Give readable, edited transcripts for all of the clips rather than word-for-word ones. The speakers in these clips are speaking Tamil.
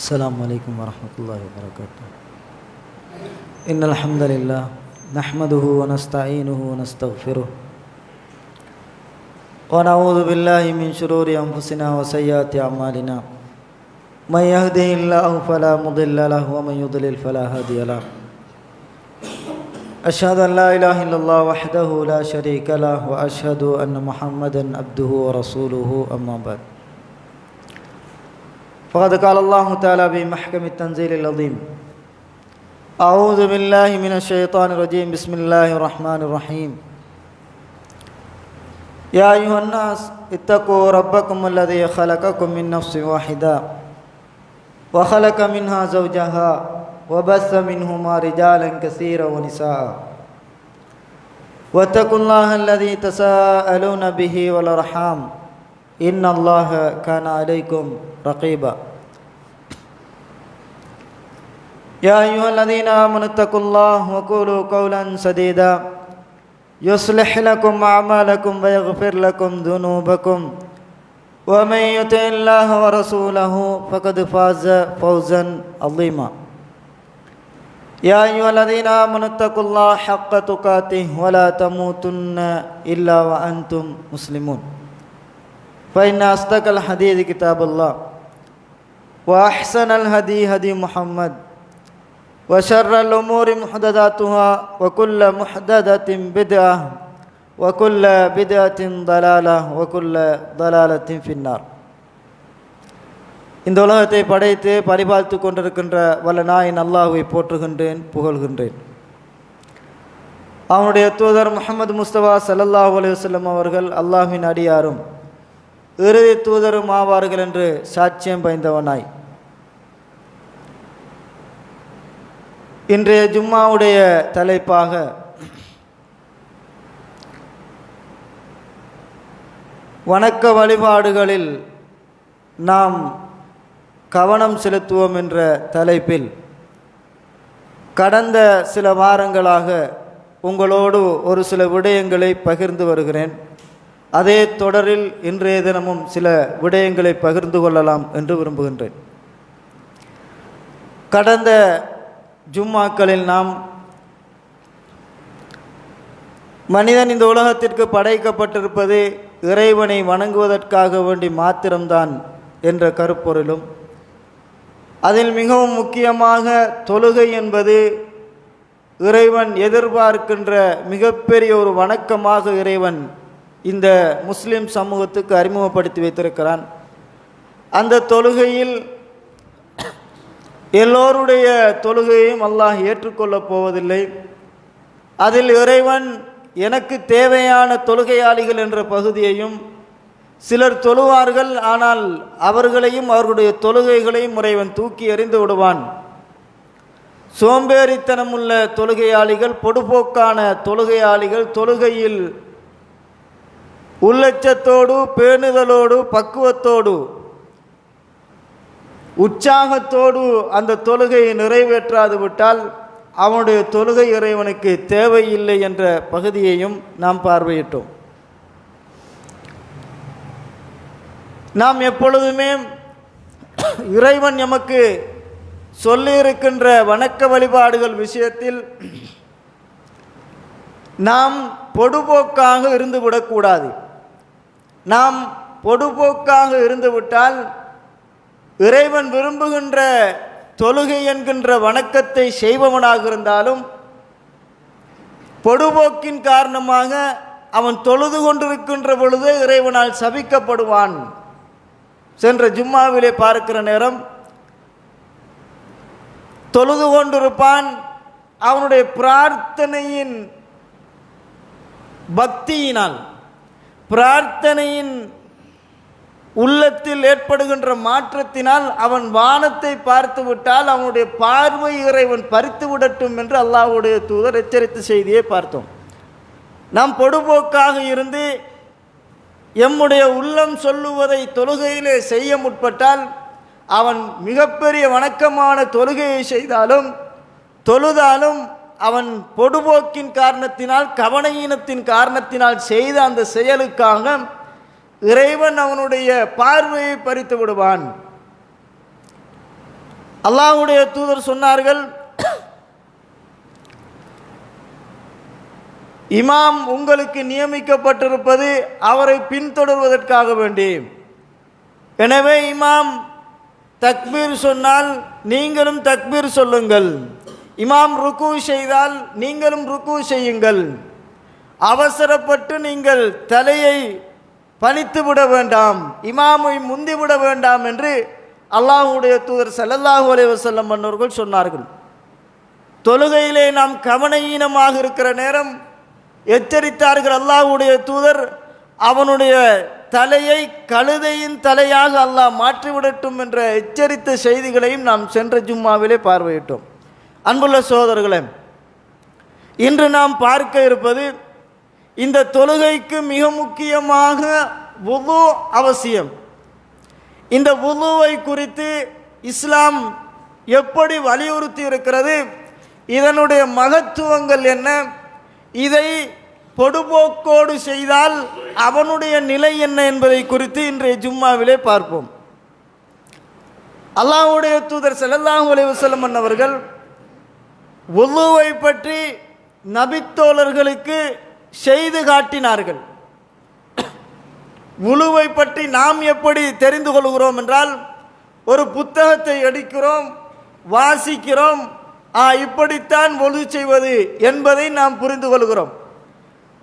السلام عليكم ورحمة الله وبركاته. إن الحمد لله نحمده ونستعينه ونستغفره ونعوذ بالله من شرور أنفسنا وسيئات أعمالنا. من يهده الله فلا مضل له ومن يضلل فلا هادي له. أشهد أن لا إله إلا الله وحده لا شريك له وأشهد أن محمدا عبده ورسوله. أما بعد، فقد قال الله تعالى بمحكم التنزيل العظيم: أعوذ بالله من الشيطان الرجيم. بسم الله الرحمن الرحيم. يا أيها الناس اتقوا ربكم الذي خلقكم من نفس واحدة وخلق منها زوجها وبث منهما رجالا كثيرا ونساء واتقوا الله الذي تساءلون به والأرحام إن الله كان عليكم رقيبا. يا أيها الذين آمنوا اتقوا الله وقولوا قولا سديدا يصلح لكم أعمالكم ويغفر لكم ذنوبكم ومن يطع الله ورسوله فقد فاز فوزا عظيما. يا أيها الذين آمنوا اتقوا الله حق تقاته ولا تموتن إلا وأنتم مسلمون. فإن أصدق الحديث كتاب الله وأحسن الهدي هدي محمد وشر الأمور محدثاتها وكل محدثة بدعة وكل بدعة ضلالة وكل ضلالة في النار. இந்த உலகத்தை படைத்து பரிபாலித்து கொண்டிருக்கின்ற வல்ல நாயன் அல்லாஹ்வை போற்றுகின்றேன், புகழ்கின்றேன். அவனுடைய தூதர் முஹம்மது முஸ்தபா ஸல்லல்லாஹு அலைஹி வஸல்லம் அவர்கள் அல்லாஹ்வின் அடியாரும் இறுதி தூதரும் ஆவார்கள் என்று சாட்சியம் பயந்தவனாய், இன்றைய ஜும்மாவுடைய தலைப்பாக வணக்க வழிபாடுகளில் நாம் கவனம் செலுத்துவோம் என்ற தலைப்பில் கடந்த சில வாரங்களாக உங்களோடு ஒரு சில விடயங்களை பகிர்ந்து வருகிறேன். அதே தொடரில் இன்றைய தினமும் சில விடயங்களை பகிர்ந்து கொள்ளலாம் என்று விரும்புகின்றேன். கடந்த ஜும்மாக்களில் நாம் மனிதன் இந்த உலகத்திற்கு படைக்கப்பட்டிருப்பது இறைவனை வணங்குவதற்காக வேண்டி மாத்திரம்தான் என்ற கருப்பொருளும், அதில் மிகவும் முக்கியமாக தொழுகை என்பது இறைவன் எதிர்பார்க்கின்ற மிகப்பெரிய ஒரு வணக்கமாக இறைவன் இந்த முஸ்லிம் சமூகத்துக்கு அறிமுகப்படுத்தி வைத்திருக்கிறான். அந்த தொழுகையில் எல்லோருடைய தொழுகையையும் அல்லாஹ் ஏற்றுக்கொள்ளப் போவதில்லை. அதில் இறைவன் எனக்கு தேவையான தொழுகையாளிகள் என்ற பகுதியையும், சிலர் தொழுவார்கள் ஆனால் அவர்களையும் அவர்களுடைய தொழுகைகளையும் இறைவன் தூக்கி எறிந்து விடுவான். சோம்பேறித்தனமுள்ள தொழுகையாளிகள், பொடுபோக்கான தொழுகையாளிகள், தொழுகையில் உள்ளச்சத்தோடு பேணுதலோடு பக்குவத்தோடு உற்சாகத்தோடு அந்த தொழுகையை நிறைவேற்றாது விட்டால் அவனுடைய தொழுகை இறைவனுக்கு தேவையில்லை என்ற பகுதியையும் நாம் பார்வையிட்டோம். நாம் எப்பொழுதுமே இறைவன் எமக்கு சொல்லியிருக்கின்ற வணக்க வழிபாடுகள் விஷயத்தில் நாம் பொடுபோக்காக இருந்துவிடக்கூடாது. நாம் பொடுபோக்காக இருந்துவிட்டால் இறைவன் விரும்புகின்ற தொழுகை என்கின்ற வணக்கத்தை செய்பவனாக இருந்தாலும் பொடுபோக்கின் காரணமாக அவன் தொழுது கொண்டிருக்கின்ற பொழுது இறைவனால் சபிக்கப்படுவான். சென்ற ஜும்மாவிலே பார்க்கிற நேரம் தொழுது கொண்டிருப்பான், அவனுடைய பிரார்த்தனையின் பக்தியினால், பிரார்த்தனையின் உள்ளத்தில் ஏற்படுகின்ற மாற்றத்தினால் அவன் வானத்தை பார்த்து விட்டால் அவனுடைய பார்வை இறைவன் பறித்து விடட்டும் என்று அல்லாஹ்வுடைய தூதர் எச்சரித்த செய்தியை பார்த்தோம். நாம் பொடுபோக்காக இருந்து எம்முடைய உள்ளம் சொல்லுவதை தொழுகையிலே செய்ய முற்பட்டால் அவன் மிகப்பெரிய வணக்கமான தொழுகையை செய்தாலும் தொழுதாலும் அவன் பொடுபோக்கின் காரணத்தினால், கவனயீனத்தின் காரணத்தினால் செய்த அந்த செயலுக்காக இறைவன் அவனுடைய பார்வையை பறித்து விடுவான். அல்லாஹ்வுடைய தூதர் சொன்னார்கள், இமாம் உங்களுக்கு நியமிக்கப்பட்டிருப்பது அவரை பின்தொடர்வதற்காக வேண்டி. எனவே இமாம் தக்பீர் சொன்னால் நீங்களும் தக்பீர் சொல்லுங்கள். இமாம் ருக்கு செய்தால் நீங்களும் ருக்கு செய்யுங்கள். அவசரப்பட்டு நீங்கள் தலையை பணித்து விட வேண்டாம், இமாமை முந்திவிட வேண்டாம் என்று அல்லாஹ்வுடைய தூதர் ஸல்லல்லாஹு அலைஹி வஸல்லம் அவர்கள் சொன்னார்கள். தொழுகையிலே நாம் கவனஈனமாக இருக்கிற நேரம் எச்சரித்தார்கள் அல்லாஹ்வுடைய தூதர், அவனுடைய தலையை கழுதையின் தலையாக அல்லாஹ் மாற்றிவிடட்டும் என்ற எச்சரித்த செய்திகளையும் நாம் சென்ற ஜும்மாவிலே பார்வையிட்டோம். அன்புள்ள சகோதரர்களே, இன்று நாம் பார்க்க இருப்பது இந்த தொழுகைக்கு மிக முக்கியமாக வுது அவசியம். இந்த வுதுவை குறித்து இஸ்லாம் எப்படி வலியுறுத்தி இருக்கிறது, இதனுடைய மகத்துவங்கள் என்ன, இதை பொடுபோக்கோடு செய்தால் அவனுடைய நிலை என்ன என்பதை குறித்து இன்றைய ஜும்மாவிலே பார்ப்போம். அல்லாஹ்வுடைய தூதர் ஸல்லல்லாஹு அலைஹி வஸல்லம் அவர்கள் வுதுவை பற்றி நபித்தோழர்களுக்கு செய்து காட்டினார்கள். வுதுவை பற்றி நாம் எப்படி தெரிந்து கொள்கிறோம் என்றால், ஒரு புத்தகத்தை எடுக்கிறோம், வாசிக்கிறோம், இப்படித்தான் வுது செய்வது என்பதை நாம் புரிந்து கொள்கிறோம்.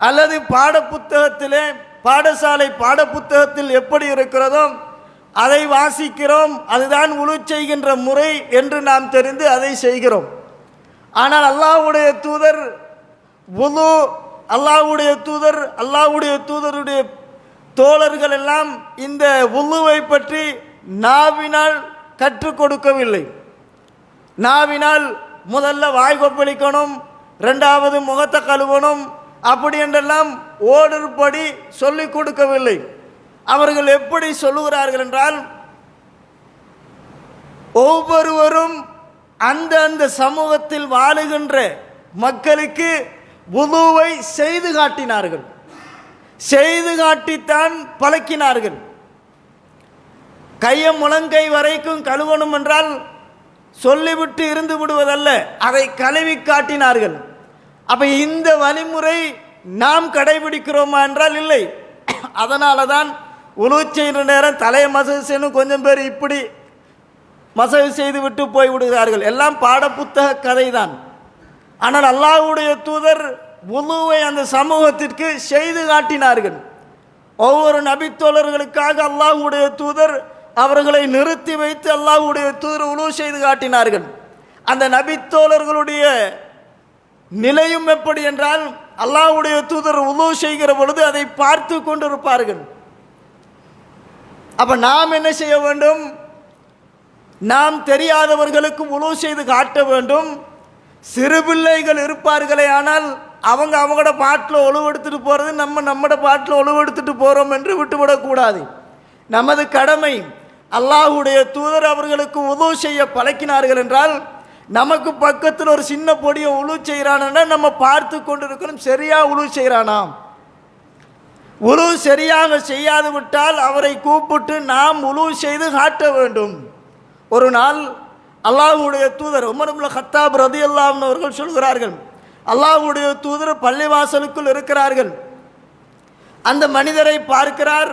அல்லது பாடப்புத்தகத்திலே, பாடசாலை பாடப்புத்தகத்தில் எப்படி இருக்கிறதோ அதை வாசிக்கிறோம், அதுதான் வுது செய்கின்ற முறை என்று நாம் தெரிந்து அதை செய்கிறோம். ஆனால் அல்லாஹ்வுடைய தூதர் வுது, அல்லாஹ்வுடைய தூதருடைய தோழர்கள் எல்லாம் இந்த வுதுவை பற்றி நாவினால் கற்றுக் கொடுக்கவில்லை. நாவினால் முதல்ல வாய் கொப்பளிக்கணும், ரெண்டாவது முகத்தை கழுவணும், அப்படி என்றெல்லாம் ஓடுபடி சொல்லிக் கொடுக்கவில்லை. அவர்கள் எப்படி சொல்லுகிறார்கள் என்றால், ஒவ்வொருவரும் அந்த சமூகத்தில் வாழுகின்ற மக்களுக்கு வுதுவை செய்து காட்டினார்கள், செய்து காட்டித்தான் பழக்கினார்கள். கையை முழங்கை வரைக்கும் கழுவணும் என்றால் சொல்லிவிட்டு இருந்து விடுவதல்ல, அதை கழுவி காட்டினார்கள். அப்ப இந்த வழிமுறை நாம் கடைபிடிக்கிறோமா என்றால் இல்லை. அதனால தான் வுது செய்கிற நேரம் தலையை மசகு செய்யணும், கொஞ்சம் பேர் இப்படி மசகு செய்து விட்டு போய் விடுகிறார்கள். எல்லாம் பாடப்புத்தக கதை தான். ஆனால் அல்லாஹ்வுடைய தூதர் வுதுவை அந்த சமூகத்திற்கு செய்து காட்டினார்கள். ஒவ்வொரு நபித்தோழர்களுக்காக அல்லாஹ்வுடைய தூதர் அவர்களை நிறுத்தி வைத்து அல்லாஹ்வுடைய தூதர் வுது செய்து காட்டினார்கள். அந்த நபித்தோழர்களுடைய நிலையும் எப்படி என்றால், அல்லாஹ்வுடைய தூதர் வுது செய்கிற பொழுது அதை பார்த்து கொண்டிருப்பார்கள். அப்ப நாம் என்ன செய்ய வேண்டும்? நாம் தெரியாதவர்களுக்கு வுது செய்து காட்ட வேண்டும். சிறு பிள்ளைகள் இருப்பார்களே, ஆனால் அவங்க அவங்களோட பாட்டில் ஒழுவெடுத்துட்டு போகிறது, நம்மட பாட்டில் ஒழுவெடுத்துட்டு போகிறோம் என்று விட்டுவிடக்கூடாது. நமது கடமை. அல்லாஹ்வுடைய தூதர் அவர்களுக்கு வுது செய்ய பழக்கினார்கள் என்றால், நமக்கு பக்கத்தில் ஒரு சின்ன பொடியை வுது செய்கிறானா நம்ம பார்த்து கொண்டிருக்கணும், சரியா வுது செய்கிறானாம். வுது சரியாக செய்யாது விட்டால் அவரை கூப்பிட்டு நாம் வுது செய்து காட்ட வேண்டும். ஒரு நாள் அல்லாஹ்வுடைய தூதர் உமர் இப்னு கத்தாப் ரலியல்லாஹு அன்ஹு அவர்கள் சொல்கிறார்கள், அல்லாஹ்வுடைய தூதர் பள்ளிவாசலுக்குள் இருக்கிறார்கள். அந்த மனிதரை பார்க்கிறார்,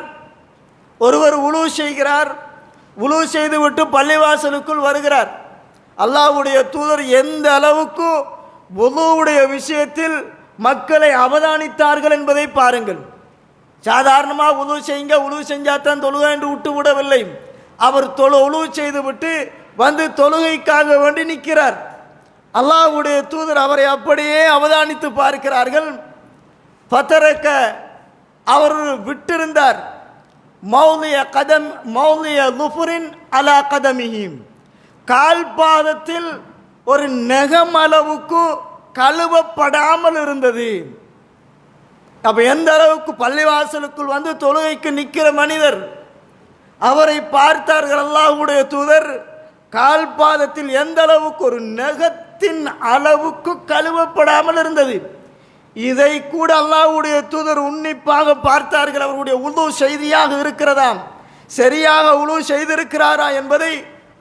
ஒருவர் வுது செய்கிறார், வுது செய்து விட்டு பள்ளிவாசலுக்குள் வருகிறார். அல்லாஹ்வுடைய தூதர் எந்த அளவுக்கு வுதுவுடைய விஷயத்தில் மக்களை அவதானித்தார்கள் என்பதை பாருங்கள். சாதாரணமாக வுது செய்யுங்க, வுது செஞ்சாதான் தொழுகை என்று விட்டு விடவில்லை. அவர் வுது செய்து விட்டு வந்து தொழுகைக்காக வேண்டி நிற்கிறார். அல்லாஹ்வுடைய தூதர் அவரை அப்படியே அவதானித்து பார்க்கிறார்கள். ஃபதரக, அவர் விட்டிருந்தார், மௌலிய லுஃபுரின் அலா கதமிஹிம், கால் பாதத்தில் ஒரு நெகம் அளவுக்கு கழுவப்படாமல் இருந்தது. அப்ப எந்த அளவுக்கு பள்ளிவாசலுக்குள் வந்து தொழுகைக்கு நிற்கிற மனிதர், அவரை பார்த்தார்கள் அல்லாஹ்வுடைய தூதர், கால் பாதத்தில் எந்த அளவுக்கு ஒரு நெகத்தின் அளவுக்கு கழுவப்படாமல் இருந்தது. இதை கூட அல்லாஹ்வுடைய தூதர் உன்னிப்பாக பார்த்தார்கள். அவருடைய வுது செய்தியாக இருக்கிறதாம், சரியாக வுது செய்திருக்கிறாரா என்பதை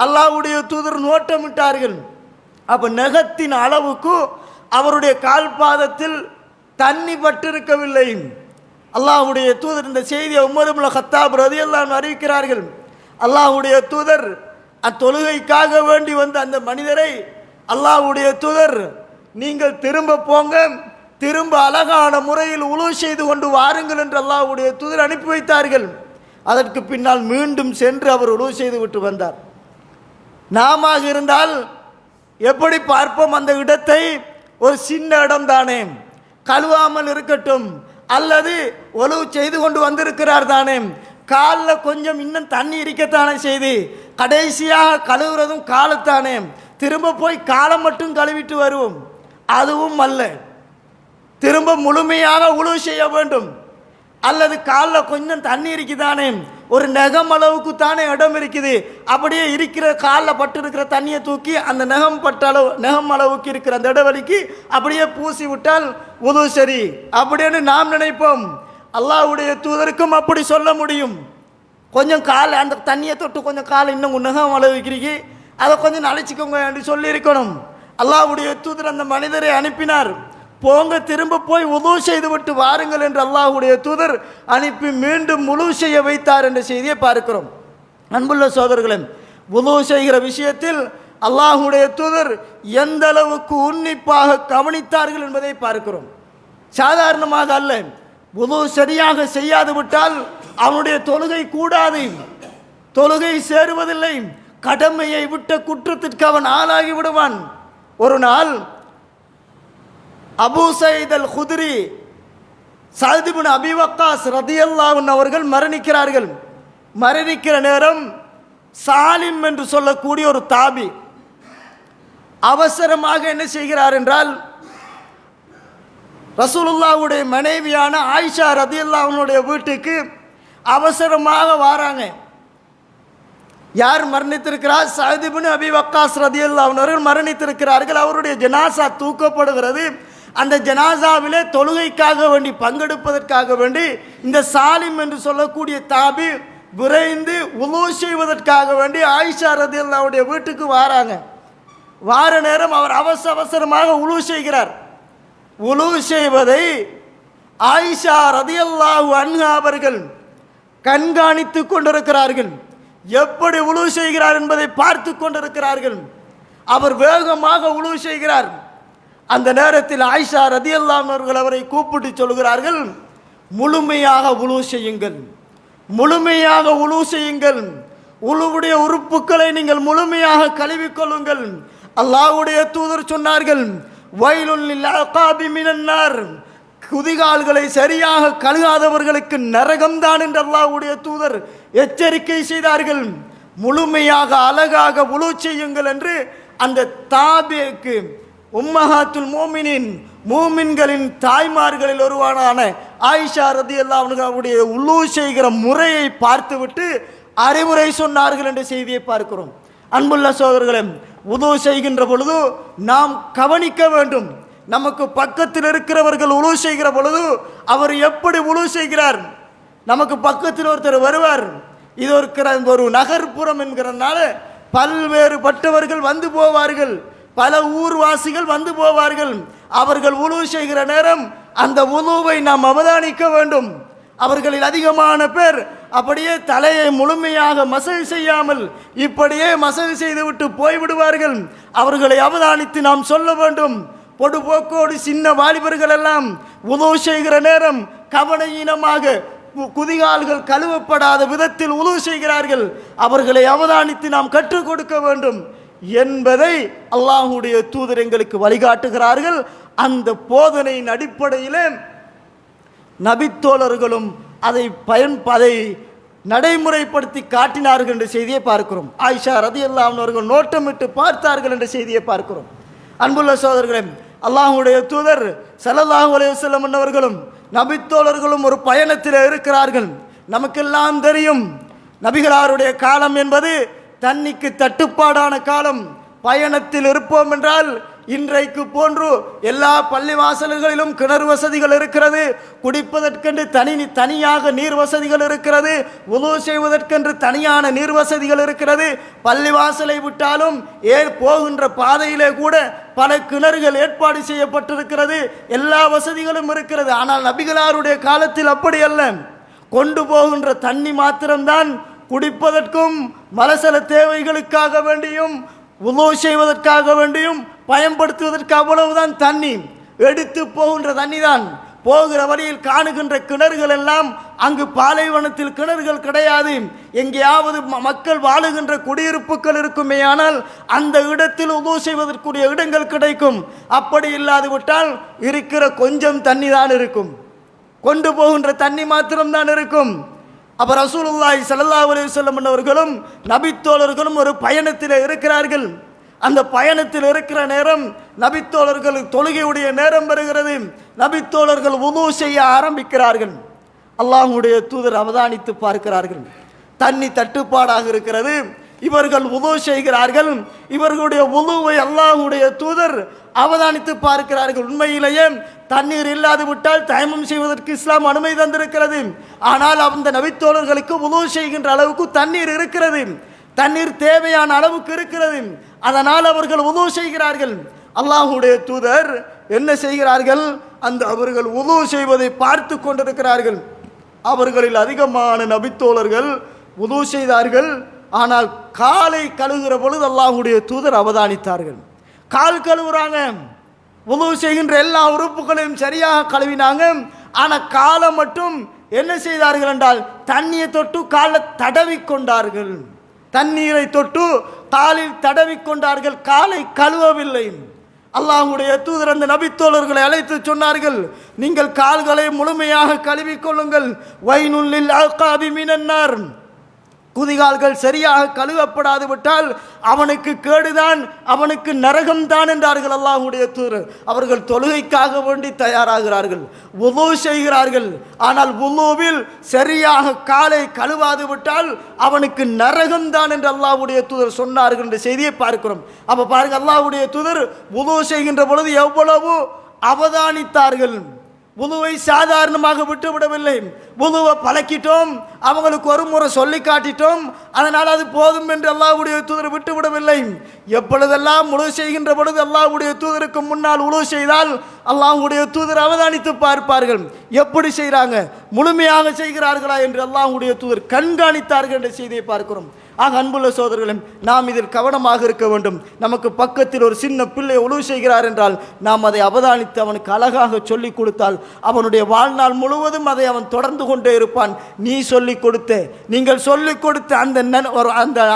அல்லாஹ்வுடைய தூதர் நோட்டமிட்டார்கள். அப்போ நகத்தின் அளவுக்கு அவருடைய கால்பாதத்தில் தண்ணி பட்டிருக்கவில்லை. அல்லாஹ்வுடைய தூதர் இந்த செய்தியை உமர் இப்னு கத்தாப் ரலியல்லாஹு அன்ஹு அறிவிக்கிறார்கள். அல்லாஹ்வுடைய தூதர் அத்தொழுகைக்காக வேண்டி வந்த அந்த மனிதரை அல்லாஹ்வுடைய தூதர், நீங்கள் திரும்ப போங்க, திரும்ப அழகான முறையில் உலு செய்து கொண்டு வாருங்கள் என்று அல்லாஹ்வுடைய தூதர் அனுப்பி வைத்தார்கள். அதற்கு பின்னால் மீண்டும் சென்று அவர் உலு செய்து விட்டு வந்தார். நாம இருந்தால் எப்படி பார்ப்போம்? அந்த இடத்தை ஒரு சின்ன இடம் தானே, கழுவாமல் இருக்கட்டும், அல்லது உலவு செய்து கொண்டு வந்திருக்கிறார் தானே, காலில் கொஞ்சம் இன்னும் தண்ணி இருக்கத்தானே செய்து கடைசியாக கழுவுறதும் காலத்தானே, திரும்ப போய் காலை மட்டும் கழுவிட்டு வருவோம், அதுவும் அல்ல. திரும்ப முழுமையாக உழவு செய்ய வேண்டும். அல்லது காலில் கொஞ்சம் தண்ணி இருக்குதானே, ஒரு நகம் அளவுக்கு தானே இடம் இருக்குது, அப்படியே இருக்கிற காலில் பட்டு இருக்கிற தண்ணியை தூக்கி அந்த நகம் அளவுக்கு இருக்கிற அந்த இடவெளிக்கு அப்படியே பூசி விட்டால் உது சரி அப்படின்னு நாம் நினைப்போம். அல்லாஹ்வுடைய தூதருக்கும் அப்படி சொல்ல முடியும். கொஞ்சம் கால் அந்த தண்ணியை தொட்டு கொஞ்சம் காலை இன்னும் நகம் அளவுக்கிறீங்க, அதை கொஞ்சம் நனைச்சிக்கோங்க என்று சொல்லியிருக்கணும். அல்லாஹ்வுடைய தூதர் அந்த மனிதரை அனுப்பினார். போங்க, திரும்ப போய் உது செய்து விட்டு வாருங்கள் என்று அல்லாஹ்வுடைய தூதர் அனுப்பி மீண்டும் உது செய்ய வைத்தார் என்ற செய்தியை பார்க்கிறோம். அன்புள்ள சகோதரர்களே, உது செய்கிற விஷயத்தில் அல்லாஹ்வுடைய தூதர் எந்த அளவுக்கு உன்னிப்பாக கவனித்தார்கள் என்பதை பார்க்கிறோம். சாதாரணமாக அல்ல, உது சரியாக செய்யாது விட்டால் அவனுடைய தொழுகை கூடாது, தொழுகை சேருவதில்லை, கடமையை விட்ட குற்றத்திற்கு அவன் ஆளாகி விடுவான். ஒரு நாள் அபூ சயீத் அல் குத்ரி சஅத் இப்னு அபீ வக்காஸ் ரலியல்லாஹு அன்ஹு அவர்கள் மரணிக்கிறார்கள். மரணிக்கிற நேரம் சாலிம் என்று சொல்லக்கூடிய ஒரு தாபி அவசரமாக என்ன செய்கிறார் என்றால், ரசூலுல்லாஹ்வுடைய மனைவியான ஆயிஷா ரலியல்லாஹு அன்ஹுடைய வீட்டுக்கு அவசரமாக வராங்க. யார் மரணித்திருக்கிறார்? சஅத் இப்னு அபீ வக்காஸ் ரலியல்லாஹு அன்ஹு அவர்கள் மரணித்திருக்கிறார்கள். அவருடைய ஜனாசா தூக்கப்படுகிறது. அந்த ஜனாசாவிலே தொழுகைக்காக வேண்டி பங்கெடுப்பதற்காக வேண்டி இந்த சாலிம் என்று சொல்லக்கூடிய தாபி விரைந்து உலு செய்வதற்காக வேண்டி ஆயிஷா ரலியல்லாஹு அன்ஹுடைய வீட்டுக்கு வராங்க. வார நேரம் அவர் அவசரமாக உலு செய்கிறார். உலு செய்வதை ஆயிஷா ரலியல்லாஹு அன்ஹா அவர்கள் கண்காணித்து கொண்டிருக்கிறார்கள். எப்படி உலு செய்கிறார் என்பதை பார்த்து கொண்டிருக்கிறார்கள். அவர் வேகமாக உலு செய்கிறார். அந்த நேரத்தில் ஆயிஷா ரலியல்லாஹு அன்ஹா அவர்கள் அவரை கூப்பிட்டு சொல்கிறார்கள், முழுமையாக உலு செய்யுங்கள், முழுமையாக உலு செய்யுங்கள், உலுவுடைய உறுப்புகளை நீங்கள் முழுமையாக கழுவிக்கொள்ளுங்கள். அல்லாஹ்வுடைய தூதர் சொன்னார்கள், வயலுல் லில் அகாபி மினன் நார், குதிகால்களை சரியாக கழுகாதவர்களுக்கு நரகம்தான் என்று அல்லாஹ்வுடைய தூதர் எச்சரிக்கை செய்தார்கள். முழுமையாக அழகாக உலு செய்யுங்கள் என்று அந்த தாபிக்கு உம்மஹாத்துல் மோமினின் மூமின்களின் தாய்மார்களில் ஒருவரான ஆயிஷா ரலியல்லாஹு அன்ஹாவுடைய உலு செய்கிற முறையை பார்த்துவிட்டு அறிவுரை சொன்னார்கள் என்ற செய்தியை பார்க்கிறோம். அன்புள்ள சகோதரர்களே, உது செய்கின்ற பொழுது நாம் கவனிக்க வேண்டும். நமக்கு பக்கத்தில் இருக்கிறவர்கள் உலு செய்கிற பொழுது அவர் எப்படி உலு செய்கிறார்? நமக்கு பக்கத்தில் ஒருத்தர் வருவார். இது ஒரு நகர்ப்புறம் என்கிறதுனால பல்வேறுபட்டவர்கள் வந்து போவார்கள், பல ஊர்வாசிகள் வந்து போவார்கள். அவர்கள் உலு செய்கிற நேரம் அந்த உலுவை நாம் அவதானிக்க வேண்டும். அவர்களில் அதிகமான பேர் அப்படியே தலையை முழுமையாக மசல் செய்யாமல் இப்படியே மசல் செய்துவிட்டு போய்விடுவார்கள். அவர்களை அவதானித்து நாம் சொல்ல வேண்டும். பொடுபோக்கோடு சின்ன வாலிபர்கள் எல்லாம் உலு செய்கிற நேரம் கவனஈனமாக குதிகால்கள் கழுவப்படாத விதத்தில் உலு செய்கிறார்கள். அவர்களை அவதானித்து நாம் கற்றுக் கொடுக்க வேண்டும் என்பதை அல்லாஹ்வுடைய தூதர் எங்களுக்கு வழிகாட்டுகிறார்கள். அந்த போதனையின் அடிப்படையில் நபித்தோழர்களும் அதை நடைமுறைப்படுத்தி காட்டினார்கள் என்ற செய்தியை பார்க்கிறோம். ஆயிஷா ரலியல்லாஹு அன்ஹா அவர்கள் நோட்டமிட்டு பார்த்தார்கள் என்ற செய்தியை பார்க்கிறோம். அன்புள்ள சகோதரர்களே, அல்லாஹ்வுடைய தூதர் ஸல்லல்லாஹு அலைஹி வஸல்லம் அவர்களும் நபித்தோழர்களும் ஒரு பயணத்தில் இருக்கிறார்கள். நமக்கெல்லாம் தெரியும், நபிகளாருடைய காலம் என்பது தண்ணிக்கு தட்டுப்பாடான காலம். பயணத்தில் இருப்போம் என்றால் இன்றைக்கு போன்று எல்லா பள்ளிவாசல்களிலும் கிணறு வசதிகள் இருக்கிறது, குடிப்பதற்கென்று தனியாக நீர் வசதிகள் இருக்கிறது, வுது செய்வதற்கென்று தனியான நீர் வசதிகள் இருக்கிறது. பள்ளிவாசலை விட்டாலும் போகின்ற பாதையிலே கூட பல கிணறுகள் ஏற்பாடு செய்யப்பட்டிருக்கிறது, எல்லா வசதிகளும் இருக்கிறது. ஆனால் நபிகளாருடைய காலத்தில் அப்படி அல்ல. கொண்டு போகின்ற தண்ணி மாத்திரம்தான் குடிப்பதற்கும் மலசல தேவைகளுக்காக வேண்டியும் வுது செய்வதற்காக வேண்டியும் பயன்படுத்துவதற்கு அவ்வளவுதான் தண்ணி. எடுத்து போகின்ற தண்ணி தான். போகிற வழியில் காணுகின்ற கிணறுகள் எல்லாம் அங்கு பாலைவனத்தில் கிணறுகள் கிடையாது. எங்கேயாவது மக்கள் வாழுகின்ற குடியிருப்புகள் இருக்குமே, ஆனால் அந்த இடத்தில் வுது செய்வதற்குரிய இடங்கள் கிடைக்கும். அப்படி இல்லாது விட்டால் இருக்கிற கொஞ்சம் தண்ணி தான் இருக்கும், கொண்டு போகின்ற தண்ணி மாத்திரம்தான் இருக்கும். அப்ப ரசூலுல்லாஹி ஸல்லல்லாஹு அலைஹி வஸல்லம் அவர்களும் நபித்தோழர்களும் ஒரு பயணத்தில் இருக்கிறார்கள். அந்த பயணத்தில் இருக்கிற நேரம் நபித்தோழர்கள் தொழுகையுடைய நேரம் வருகிறது. நபித்தோழர்கள் வுது செய்ய ஆரம்பிக்கிறார்கள். அல்லாஹ்வுடைய தூதர் அவதானித்து பார்க்கிறார்கள், தண்ணி தட்டுப்பாடாக இருக்கிறது. இவர்கள் வுது செய்கிறார்கள். இவர்களுடைய வுதுவை அல்லாஹ்வுடைய தூதர் அவதானித்து பார்க்கிறார்கள். உண்மையிலேயே தண்ணீர் இல்லாது விட்டால் தயமம் செய்வதற்கு இஸ்லாம் அனுமதி தந்திருக்கிறது. ஆனால் அந்த நபித்தோழர்களுக்கு வுது செய்கின்ற அளவுக்கு தண்ணீர் இருக்கிறது, தண்ணீர் தேவையான அளவுக்கு இருக்கிறது. அதனால் அவர்கள் வுது செய்கிறார்கள். அல்லாஹ்வுடைய தூதர் என்ன செய்கிறார்கள்? அவர்கள் வுது செய்வதை பார்த்து கொண்டிருக்கிறார்கள். அவர்களில் அதிகமான நபித்தோழர்கள் வுது செய்தார்கள். ஆனால் காலை கழுகுற பொழுது அல்லாஹ்வுடைய தூதர் அவதானித்தார்கள். கால் கழுவுறாங்க, வுது செய்கின்ற எல்லா உறுப்புகளையும் சரியாக கழுவினாங்க. ஆனால் காலை மட்டும் என்ன செய்தார்கள் என்றால் தண்ணியை தொட்டு காலை தடவி கொண்டார்கள். தண்ணீரை தொட்டு காலில் தடவி கொண்டார்கள், காலை கழுவவில்லை. அல்லாஹ்வுடைய தூதர் அந்த நபித்தோழர்களை அழைத்து சொன்னார்கள், நீங்கள் கால்களை முழுமையாக கழுவிக்கொள்ளுங்கள். வைனுல் லில் அல்காபி மினன்னார், குதிகால்கள் சரியாக கழுவப்படாது விட்டால் அவனுக்கு கேடுதான், அவனுக்கு நரகம்தான் என்றார்கள் அல்லாஹ்வுடைய தூதர். அவர்கள் தொழுகைக்காக வேண்டி தயாராகிறார்கள், வுது செய்கிறார்கள். ஆனால் வுதுவில் சரியாக காலை கழுவாது விட்டால் அவனுக்கு நரகம்தான் என்று அல்லாஹ்வுடைய தூதர் சொன்னார்கள் என்ற செய்தியை பார்க்கிறோம். அப்ப பாருங்க, அல்லாஹ்வுடைய தூதர் வுது செய்கின்ற பொழுது எவ்வளவு அவதானித்தார்கள். வுதுவை சாதாரணமாக விட்டுவிடவில்லை. வுதுவை பழக்கிட்டோம், அவங்களுக்கு ஒரு முறை சொல்லி காட்டிட்டோம், அதனால் அது போதும் என்று அல்லாஹ்வுடைய தூதர் விட்டுவிடவில்லை. எப்பொழுதெல்லாம் உழு செய்கின்ற பொழுது அல்லாஹ்வுடைய தூதருக்கு முன்னால் உழு செய்தால் அல்லாஹ்வுடைய தூதர் அவதானித்து பார்ப்பார்கள், எப்படி செய்கிறாங்க, முழுமையாக செய்கிறார்களா என்று அல்லாஹ்வுடைய தூதர் கண்காணித்தார்கள் என்ற செய்தியை பார்க்கிறோம். ஆக அன்புள்ள சோதரர்களே, நாம் இதில் கவனமாக இருக்க வேண்டும். நமக்கு பக்கத்தில் ஒரு சின்ன பிள்ளை உழவு செய்கிறார் என்றால் நாம் அதை அவதானித்து அவனுக்கு அழகாக சொல்லிக் கொடுத்தால் அவனுடைய வாழ்நாள் முழுவதும் அதை அவன் தொடர்ந்து கொண்டே இருப்பான். நீங்கள் சொல்லிக் கொடுத்த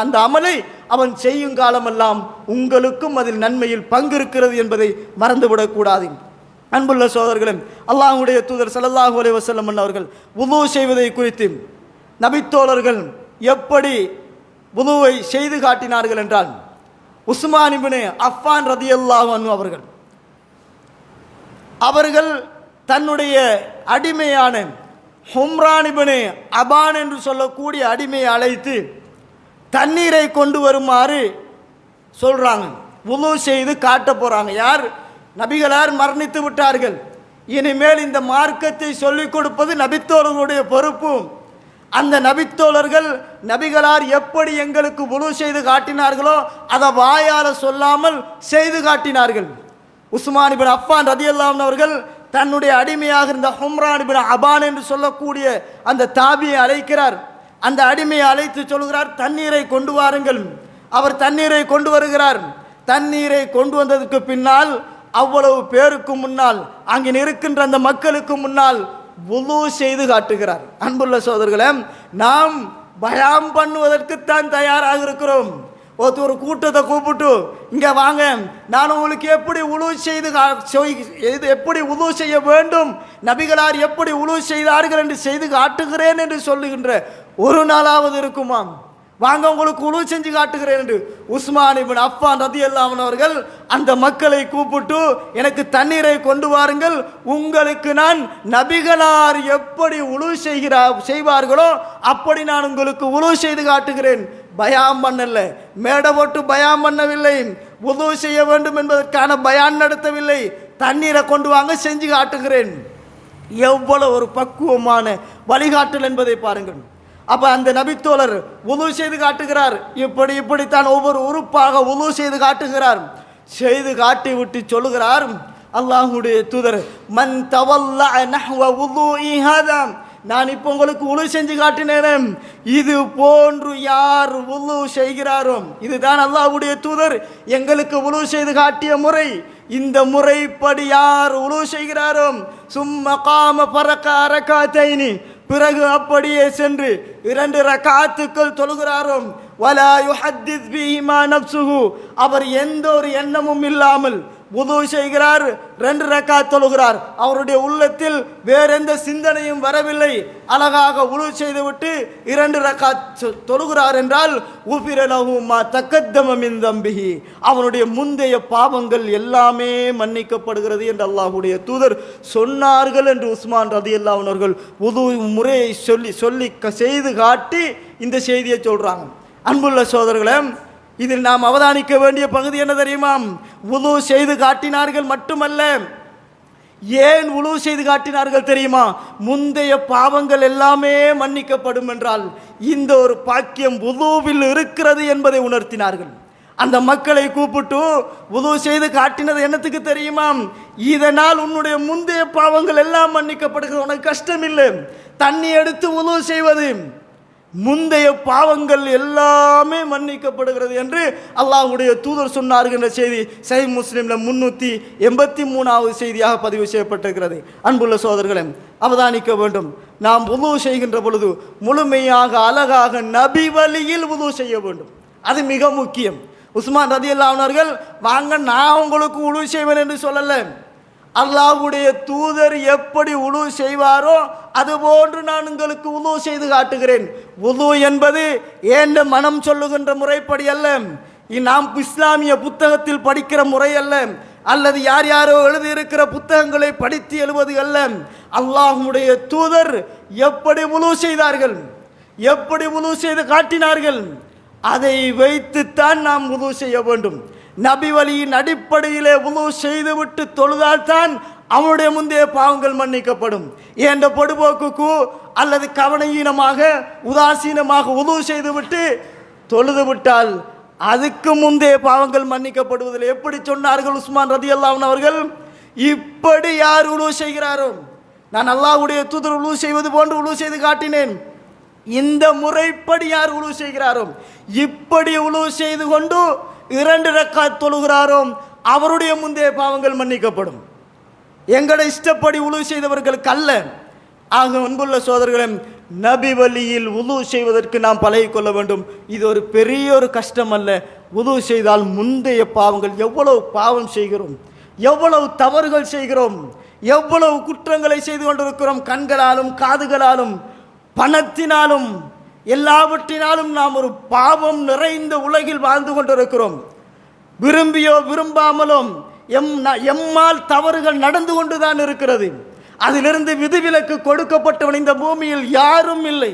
அந்த அமலை அவன் செய்யும் காலமெல்லாம் உங்களுக்கும் அதில் நன்மையில் பங்கு இருக்கிறது என்பதை மறந்துவிடக்கூடாது. அன்புள்ள சோதரர்களே, அல்லாஹ்வுடைய தூதர் ஸல்லல்லாஹு அலைஹி வஸல்லம் அவர்கள் வுது செய்வதை குறித்து நபித்தோழர்கள் எப்படி வுதுவை செய்து காட்டினார்கள் என்றால், உஸ்மான் இப்னு அஃபான் ரதியல்லாஹு அன்ஹு அவர்கள் தன்னுடைய அடிமையான ஹும்ரான் இப்னு அபான் என்று சொல்லக்கூடிய அடிமையை அழைத்து தண்ணீரை கொண்டு வருமாறு சொல்றாங்க. வுது செய்து காட்ட போறாங்க. யார்? நபிகளார் மரணித்து விட்டார்கள். இனிமேல் இந்த மார்க்கத்தை சொல்லிக் கொடுப்பது நபித்தோழர்களுடைய பொறுப்பு. அந்த நபித்தோழர்கள் நபிகளார் எப்படி எங்களுக்கு வுது செய்து காட்டினார்களோ அதை வாயால் சொல்லாமல் செய்து காட்டினார்கள். உஸ்மான் இப்னு அஃபான் ரதியல்லாஹு அன்ஹு அவர்கள் தன்னுடைய அடிமையாக இருந்த ஹும்ரான் இப்னு அபான் என்று சொல்லக்கூடிய அந்த தாபியை அழைக்கிறார். அந்த அடிமையை அழைத்து சொல்கிறார், தண்ணீரை கொண்டு வாருங்கள். அவர் தண்ணீரை கொண்டு வருகிறார். தண்ணீரை கொண்டு வந்ததற்கு பின்னால் அவ்வளவு பேருக்கு முன்னால், அங்கே இருக்கின்ற அந்த மக்களுக்கு முன்னால் வுது செய்து காட்டுகிறார். அன்புள்ள சோதரர்களே, நாம் பயான் பண்ணுவதற்குத்தான் தயாராக இருக்கிறோம். ஒரு கூட்டத்தை கூப்பிட்டு இங்கே வாங்க, நான் உங்களுக்கு எப்படி எப்படி வுது செய்ய வேண்டும், நபிகளார் எப்படி வுது செய்தார்கள் என்று செய்து காட்டுகிறேன் என்று சொல்லுகின்ற ஒரு நாளாவது இருக்குமாம்? வாங்க உங்களுக்கு வுது செஞ்சு காட்டுகிறேன் என்று உஸ்மான் இப்னு அஃபான் ரதியல்லாஹு அன்ஹு அவர்கள் அந்த மக்களை கூப்பிட்டு, எனக்கு தண்ணீரை கொண்டு வாருங்கள், உங்களுக்கு நான் நபிகளார் எப்படி வுது செய்வார்களோ அப்படி நான் உங்களுக்கு வுது செய்து காட்டுகிறேன். பயான் பண்ணல, மேடை போட்டு பயான் பண்ணவில்லை, வுது செய்ய வேண்டும் என்பதற்கான பயான் நடத்தவில்லை, தண்ணீரை கொண்டு வாங்க செஞ்சு காட்டுகிறேன். எவ்வளவு ஒரு பக்குவமான வழிகாட்டல் என்பதை பாருங்கள். அப்ப அந்த நபித்தோழர் வுது செய்து காட்டுகிறார். இப்படித்தான் ஒவ்வொரு உறுப்பாக வுது செய்து காட்டுகிறார். செய்து காட்டி விட்டு சொல்லுகிறார், அல்லாஹ்வுடைய தூதர், மன் தவல்லா நஹ்வ வுதுஇ ஹாதா, நான் இப்போ உங்களுக்கு உழு செஞ்சு காட்டினேன், இது போன்று யார் உழு செய்கிறாரோ, இதுதான் அல்லாஹ்வுடைய தூதர் எங்களுக்கு உழு செய்து காட்டிய முறை, இந்த முறைப்படி யார் உழு செய்கிறாரோ, சும்ம காம பரக்கா ரகாத்தைனி, பிறகு அப்படியே சென்று 2 ரகாத்துக்கள் தொழுகிறாரோ, வலா யுஹத்திஸ் பிஹிமா நஃப்ஸுஹு, அவர் எந்த ஒரு எண்ணமும் இல்லாமல் வுது செய்கிறார், 2 ரக்காத் தொழுகிறார், அவருடைய உள்ளத்தில் வேற எந்த சிந்தனையும் வரவில்லை, அழகாக வுது செய்துவிட்டு 2 ரக்காத் தொழுகிறார் என்றால் உஃபிர லஹு மா தகத்தம மின் தம்பிஹி, அவனுடைய முந்தைய பாவங்கள் எல்லாமே மன்னிக்கப்படுகிறது என்று அல்லாஹ்வுடைய தூதர் சொன்னார்கள் என்று உஸ்மான் ரலியல்லாஹு அன்ஹு அவர்கள் வுது முறையை சொல்லி செய்து காட்டி இந்த செய்தியை சொல்றாங்க. அன்புள்ள சகோதரர்களே, இதில் நாம் அவதானிக்க வேண்டிய பகுதி என்ன தெரியுமா? வுது செய்து காட்டினார்கள் மட்டுமல்ல, ஏன் வுது செய்து காட்டினார்கள் தெரியுமா? முந்தைய பாவங்கள் எல்லாமே மன்னிக்கப்படும் என்றால் இந்த ஒரு பாக்கியம் வுதுவில் இருக்கிறது என்பதை உணர்த்தினார்கள். அந்த மக்களை கூப்பிட்டு வுது செய்து காட்டினது என்னத்துக்கு தெரியுமா? இதனால் உன்னுடைய முந்தைய பாவங்கள் எல்லாம் மன்னிக்கப்படுகிறது, உனக்கு கஷ்டம் இல்லை தண்ணி எடுத்து வுது செய்வது, முந்தைய பாவங்கள் எல்லாமே மன்னிக்கப்படுகிறது என்று அல்லாஹ்வுடைய தூதர் சொன்னார்கள் என்ற செய்தி சஹீஹ் முஸ்லிம்ல 383வது செய்தியாக பதிவு செய்யப்பட்டிருக்கிறது. அன்புள்ள சகோதரர்களே, அவதானிக்க வேண்டும், நாம் வுது செய்கின்ற பொழுது முழுமையாக அழகாக நபி வழியில் வுது செய்ய வேண்டும், அது மிக முக்கியம். உஸ்மான் ரலியல்லாஹு அன்ஹு அவர்கள், வாங்க நான் உங்களுக்கு வுது செய்வேன் என்று சொல்லல, அல்லாஹ்வுடைய தூதர் எப்படி வுது செய்வாரோ அதுபோன்று நான் உங்களுக்கு வுது செய்து காட்டுகிறேன். வுது என்பது ஏண்ட மனம் சொல்லுகின்ற முறைப்படி அல்ல, நாம் இஸ்லாமிய புத்தகத்தில் படிக்கிற முறை அல்ல, அல்லது யார் யாரோ எழுதியிருக்கிற புத்தகங்களை படித்து எழுவது அல்ல. அல்லாஹ்வுடைய தூதர் எப்படி வுது செய்தார்கள், எப்படி வுது செய்து காட்டினார்கள், அதை வைத்துத்தான் நாம் வுது செய்ய வேண்டும். நபி வழியின் அடிப்படையிலே வுது செய்துவிட்டு தொழுதால்தான் அவனுடைய முந்தைய பாவங்கள் மன்னிக்கப்படும். என்ற பொடுபோக்குக்கு அல்லது கவனஈனமாக உதாசீனமாக வுது செய்துவிட்டு தொழுது விட்டால் அதுக்கு முந்தைய பாவங்கள் மன்னிக்கப்படுவதில்லை. எப்படி சொன்னார்கள் உஸ்மான் ரலியல்லாஹு அன்ஹு அவர்கள், இப்படி யார் வுது செய்கிறாரோ, நான் அல்லாஹ்வுடைய தூதர் வுது செய்வது போன்று வுது செய்து காட்டினேன், இந்த முறைப்படி யார் வுது செய்கிறாரோ, இப்படி வுது செய்து கொண்டு 2 ரக்காத் தொழுகிறாரோ அவருடைய முந்தைய பாவங்கள் மன்னிக்கப்படும். எங்களை இஷ்டப்படி வுது செய்தவர்களுக்கு அல்ல. ஆக அன்புள்ள சகோதரர்களே, நபி வழியில் வுது செய்வதற்கு நாம் பழகிக்கொள்ள வேண்டும். இது ஒரு பெரிய ஒரு கஷ்டம் அல்ல. வுது செய்தால் முந்தைய பாவங்கள், எவ்வளவு பாவம் செய்கிறோம், எவ்வளவு தவறுகள் செய்கிறோம், எவ்வளவு குற்றங்களை செய்து கொண்டிருக்கிறோம், கண்களாலும் காதுகளாலும் பணத்தினாலும் எல்லாவற்றினாலும் நாம் ஒரு பாவம் நிறைந்த உலகில் வாழ்ந்து கொண்டிருக்கிறோம். விரும்பியோ விரும்பாமலும் எம்மால் தவறுகள் நடந்து கொண்டுதான் இருக்கிறது. அதிலிருந்து விதிவிலக்கு கொடுக்கப்பட்டவன் இந்த பூமியில் யாரும் இல்லை.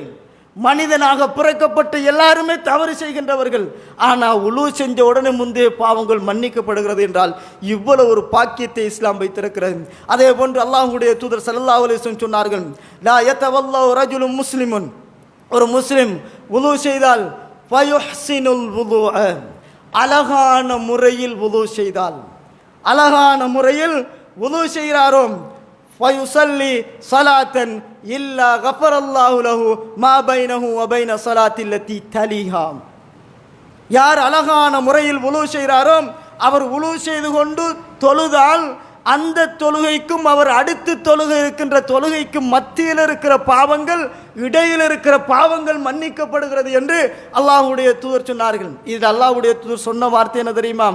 மனிதனாக பிறக்கப்பட்ட எல்லாருமே தவறு செய்கின்றவர்கள். ஆனால் வுது செஞ்ச உடனே முந்தைய பாவங்கள் மன்னிக்கப்படுகிறது என்றால் இவ்வளவு ஒரு பாக்கியத்தை இஸ்லாம் வைத்திருக்கிறது. அதே போன்று அல்லாஹ்வுடைய தூதர் ஸல்லல்லாஹு அலைஹி வஸல்லம் சொன்னார்கள், லா யதவல்லஹு ரஜுலுன் முஸ்லிமுன், ஒரு முஸ்லிம் வுது செய்தால் ஃபயுஹ்சினுல் வுதுஅ, அழகான முறையில் வுது செய்தால், அழகான முறையில் வுது செய்கிறாரோ, ஃபயுஸல்லி ஸலாத்தன் இல்லா கஃபரல்லாஹு லஹு மா பைனஹு வ பைன ஸலாத்தில்லதி தலிஹா, யார் அழகான முறையில் வுது செய்கிறாரோ அவர் வுது செய்து கொண்டு தொழுதால் அந்த தொழுகைக்கும் அவர் அடுத்து தொழுகை இருக்கின்ற தொழுகைக்கும் மத்தியில் இருக்கிற பாவங்கள், இடையில் இருக்கிற பாவங்கள் மன்னிக்கப்படுகிறது என்று அல்லாஹ்வுடைய தூதர் சொன்னார்கள். இது அல்லாஹ்வுடைய தூதர் சொன்ன வார்த்தை என்ன தெரியுமா?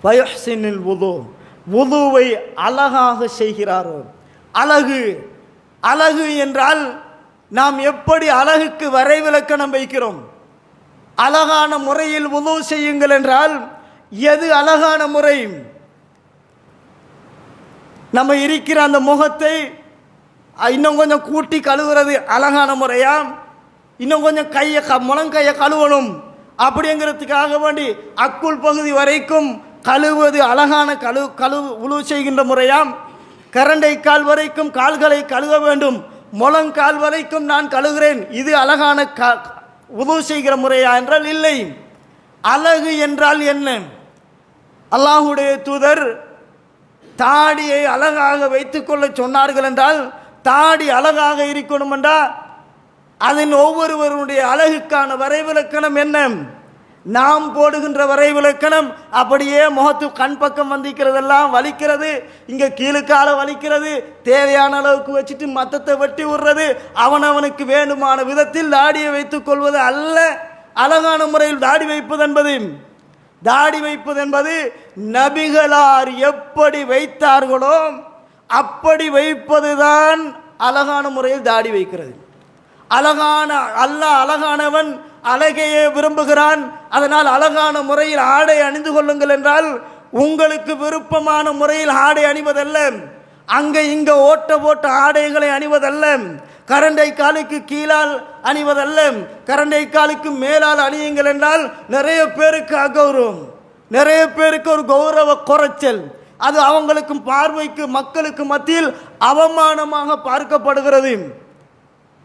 ஃபயுஹ்சினுல் வுது, வுதுவை அழகாக செய்கிறாரோ. அழகு, அழகு என்றால் நாம் எப்படி அழகுக்கு வரைவிலக்கணம் வைக்கிறோம்? அழகான முறையில் வுது செய்யுங்கள் என்றால் எது அழகான முறை? நம்ம இருக்கிற அந்த முகத்தை இன்னும் கொஞ்சம் கூட்டி கழுவுறது அழகான முறையா? இன்னும் கொஞ்சம் முழங்கையை கழுவணும் அப்படிங்கிறதுக்காக வேண்டி அக்குள் பகுதி வரைக்கும் கழுவுவது அழகான உழு செய்கின்ற முறையாம். கரண்டை கால் வரைக்கும் கால்களை கழுவ வேண்டும், முழங்கால் வரைக்கும் நான் கழுகிறேன், இது அழகான உழு செய்கிற முறையா என்றால் இல்லை. அழகு என்றால் என்ன? அல்லாஹுடைய தூதர் தாடியை அழகாக வைத்துக்கொள்ள சொன்னார்கள் என்றால், தாடி அழகாக இருக்கணும் என்றால் அதன் ஒவ்வொருவருடைய அழகுக்கான வரைவிலக்கணம் என்ன? நாம் போடுகின்ற வரைவிலக்கணம் அப்படியே முகத்து கண் பக்கம் வந்திக்கிறதெல்லாம் வலிக்கிறது, இங்கே கீழுக்கால வலிக்கிறது, தேவையான அளவுக்கு வச்சுட்டு மத்தத்தை வெட்டி விடுறது, அவனவனுக்கு வேண்டுமான விதத்தில் தாடியை வைத்துக் கொள்வது அல்ல அழகான முறையில் தாடி வைப்பது என்பது நபிகளார் எப்படி வைத்தார்களோ அப்படி வைப்பதுதான் அழகான முறையில் தாடி வைக்கிறது. அழகானவன் அழகையே விரும்புகிறான். அதனால் அழகான முறையில் ஆடை அணிந்து கொள்ளுங்கள் என்றால் உங்களுக்கு விருப்பமான முறையில் ஆடை அணிவதல்ல, அங்கே இங்கே ஓட்ட ஆடைகளை அணிவதல்ல, கரண்டை காலுக்கு கீழால் அணிவதல்ல, கரண்டை காலுக்கு மேலால் அணியுங்கள் என்றால் நிறைய பேருக்கு அகௌரவம், நிறைய பேருக்கு ஒரு கௌரவ குறைச்சல், அது அவங்களுக்கும் பார்வைக்கு மக்களுக்கு மத்தியில் அவமானமாக பார்க்கப்படுகிறது.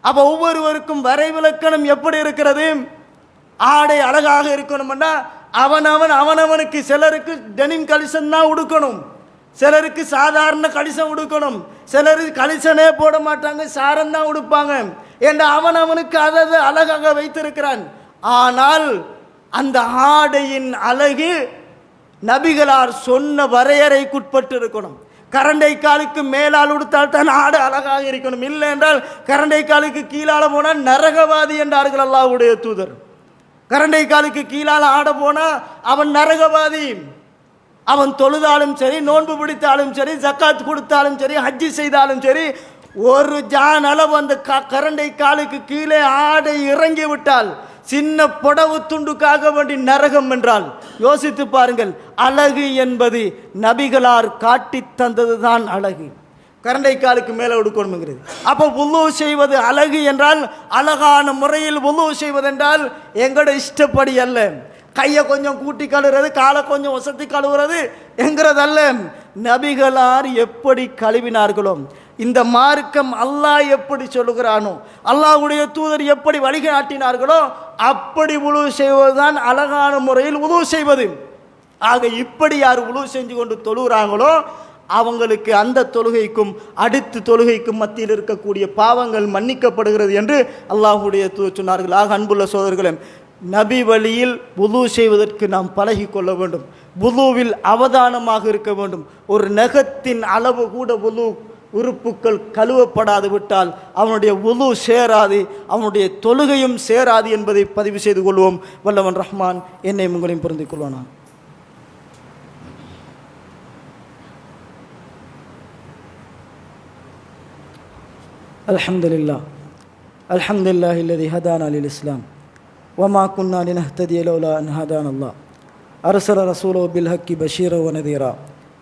அப்போ ஒவ்வொருவருக்கும் வரைவிலக்கணம் எப்படி இருக்கிறது? ஆடை அழகாக இருக்கணும்னா அவனவனுக்கு, சிலருக்கு டெனிம் கலிசன் தான் உடுக்கணும், சிலருக்கு சாதாரண கலிசம் உடுக்கணும், சிலருக்கு கலிசனே போட மாட்டாங்க, சாரம் தான் உடுப்பாங்க என்று அவனவனுக்கு அதை அழகாக வைத்திருக்கிறான். ஆனால் அந்த ஆடையின் அழகு நபிகளார் சொன்ன வரையறைக்குட்பட்டு இருக்கணும். கரண்டை காலுக்கு மேலால் உடுத்தால் தான் ஆடை அழகாக இருக்கணும், இல்லை என்றால் கரண்டை காலுக்கு கீழால போனால் நரகவாதி என்றார்கள் அல்லாஹ்வுடைய தூதர். கரண்டை காலுக்கு கீழால் ஆட போனால் அவன் நரகவாதி. அவன் தொழுதாலும் சரி, நோன்பு பிடித்தாலும் சரி, ஜக்காத் கொடுத்தாலும் சரி, ஹஜ்ஜி செய்தாலும் சரி, ஒரு ஜான் அளவு அந்த கரண்டை காலுக்கு கீழே ஆடை இறங்கி விட்டால் சின்ன புடவு துண்டுக்காக வேண்டி நரகம் என்றால் யோசித்து பாருங்கள். அழகு என்பது நபிகளார் காட்டி தந்தது தான் அழகு. கரண்டை காலுக்கு மேலே உடுக்கணுங்கிறது. அப்போ வுளூ செய்வது அழகு என்றால், அழகான முறையில் வுளூ செய்வதென்றால் எங்களோட இஷ்டப்படி அல்ல. கையை கொஞ்சம் கூட்டி கழுவுறது, காலை கொஞ்சம் வசதி கழுவுறது என்கிறதல்ல. நபிகளார் எப்படி கழுவினார்களோ, இந்த மார்க்கம் அல்லாஹ் எப்படி சொல்லுகிறானோ, அல்லாஹ்வுடைய தூதர் எப்படி வழிகாட்டினார்களோ அப்படி வுளூ செய்வதுதான் அழகான முறையில் வுளூ செய்வது. ஆக இப்படி யார் வுளூ செஞ்சு கொண்டு தொழுகிறாங்களோ அவங்களுக்கு அந்த தொழுகைக்கும் அடுத்த தொழுகைக்கும் மத்தியில் இருக்கக்கூடிய பாவங்கள் மன்னிக்கப்படுகிறது என்று அல்லாஹ்வுடைய தூதர் சொன்னார்கள். ஆக அன்புள்ள சோதர்களே, நபி வழியில் வுளூ செய்வதற்கு நாம் பழகி கொள்ள வேண்டும். வுளூவில் அவதானமாக இருக்க வேண்டும். ஒரு நகத்தின் அளவு கூட வுளூ உறுப்புக்கள் கழுவப்படாது விட்டால் அவனுடைய வுளூ சேராது, அவனுடைய தொழுகையும் சேராது என்பதை பதிவு செய்து கொள்வோம். வல்லவன் ரஹ்மான் என்னை உங்களையும் பொருந்திக் கொள்வானான். அல்ஹம்துலில்லாஹி அல்லதி ஹதானா லில் இஸ்லாம் வமா குன்னா லினஹ்ததிய லௌலா an ஹதானா Allah அர்ஸல ரசூலஹு bill Hakki Bashira வ நதீரா